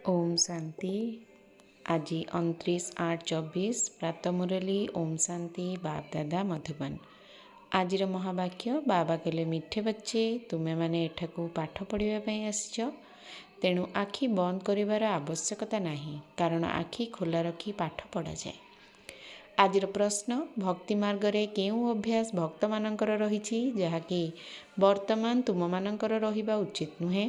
ओम शांति। आज 29/8/24 प्रातः मुरली। ओम शांति। बाप दादा मधुबन। आज महावाक्य बाबा कहले, मिठे बच्चे तुमे मैंने एठाकू पाठ पढ़ाई आसीच, तेणु आखि बंद करिवार आवश्यकता नहीं, कारण आखि खोला रखी पाठ पढ़ा जाए। आज प्रश्न, भक्ति मार्ग रे केउं अभ्यास भक्त मानकर रहिछि जहाँकि वर्तमान तुम मानकर रहिबा उचित नुहे?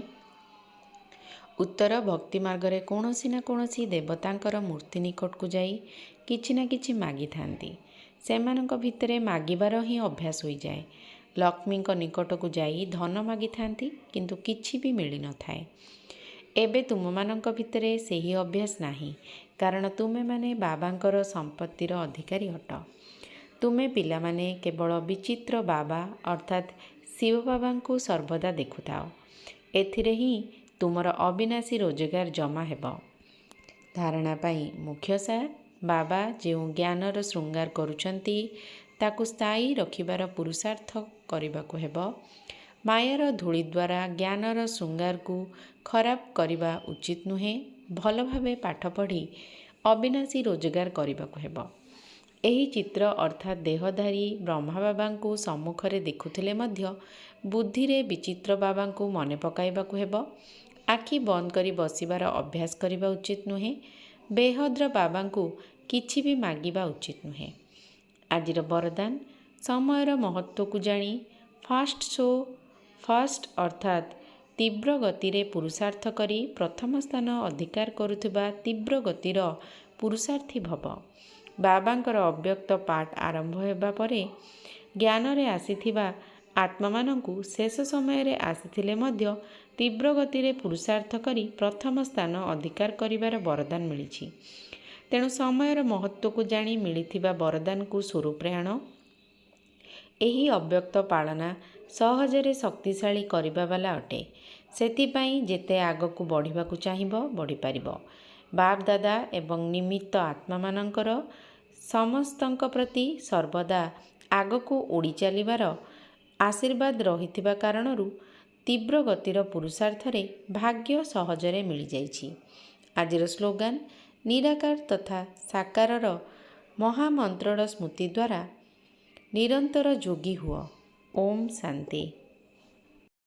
उत्तर, भक्ति मार्ग रे कौनसी ना कौनसी देवतांकर मूर्ति निकट को जाई किछि ना किछि मागी थांती। सेमानंक भितरे मागिबार ही अभ्यास होई जाए। लक्ष्मी निकट को जाई धन मागी थांती, किंतु किछि भी मिली न थाए। एबे तुम मानंक भितरे सेही अभ्यास नाही, कारण तुमे माने बाबांकर संपत्तिर अधिकारी हट। तुमे पिला माने केवल विचित्र बाबा अर्थात शिव बाबा को सर्वदा देखुथाओ। एथिरे ही तुमर अविनाशी रोजगार जमा हेब। धारणा पाई मुख्य सार, बाबा जो ज्ञानर श्रृंगार करुछंती ताकु स्थायी रखिबार पुरुषार्थ करिबाकु हेब। मायार धूली द्वारा ज्ञानर श्रृंगार को खराब करिबा उचित नुहे। भल भावे पाठ पढ़ी अविनाशी रोजगार करिबाकु हेब। एही चित्र अर्थात देहधारी ब्रह्मा बाबा को सम्मुखरे देखुथिले मध्य बुद्धि रे विचित्र बाबा को मने पकाइबाकु हेब। आखि बंद करी बसिबार अभ्यास करिबा उचित नुहे। बेहद्र बाबा को किछि भी मागिबा उचित नुहे। आजिर वरदान, समयर महत्व को जानी फास्ट शो फास्ट अर्थात तीव्र गति रे पुरुषार्थ करी प्रथम स्थान अधिकार करुथिबा तीव्र गतिर पुरुषार्थी भव। बाबांकर अव्यक्त पाठ आरंभ हेबा परे ज्ञान रे आसीथिबा आत्मा मानंकु शेष समय रे आसीथिले मध्य तीव्र गति रे पुरुषार्थ करी प्रथम स्थान अधिकार करिबार वरदान मिलिछि। तेणु समयर महत्व को जानी मिलिथिबा वरदान को स्वरूप रे आण। एही अव्यक्त पालना सहजरे शक्तिशाली करिबा वाला अटे। सेथिपाई जेते आगकू बढ़िबाकू चाहिबो बढ़ी पारिबो। बाप दादा एवं निमित्त आत्मा मानंकर समस्तंक प्रति सर्वदा आगकू उड़ी चलिबार आशीर्वाद रहिथिबा कारणरू तीव्र गतिर पुरुषार्थरे भाग्य सहजरे मिली जाइछि। आजिर स्लोगान, निराकार तथा साकारर महामंत्रर स्मृति द्वारा निरंतर जोगी हुओ। ओम शांति।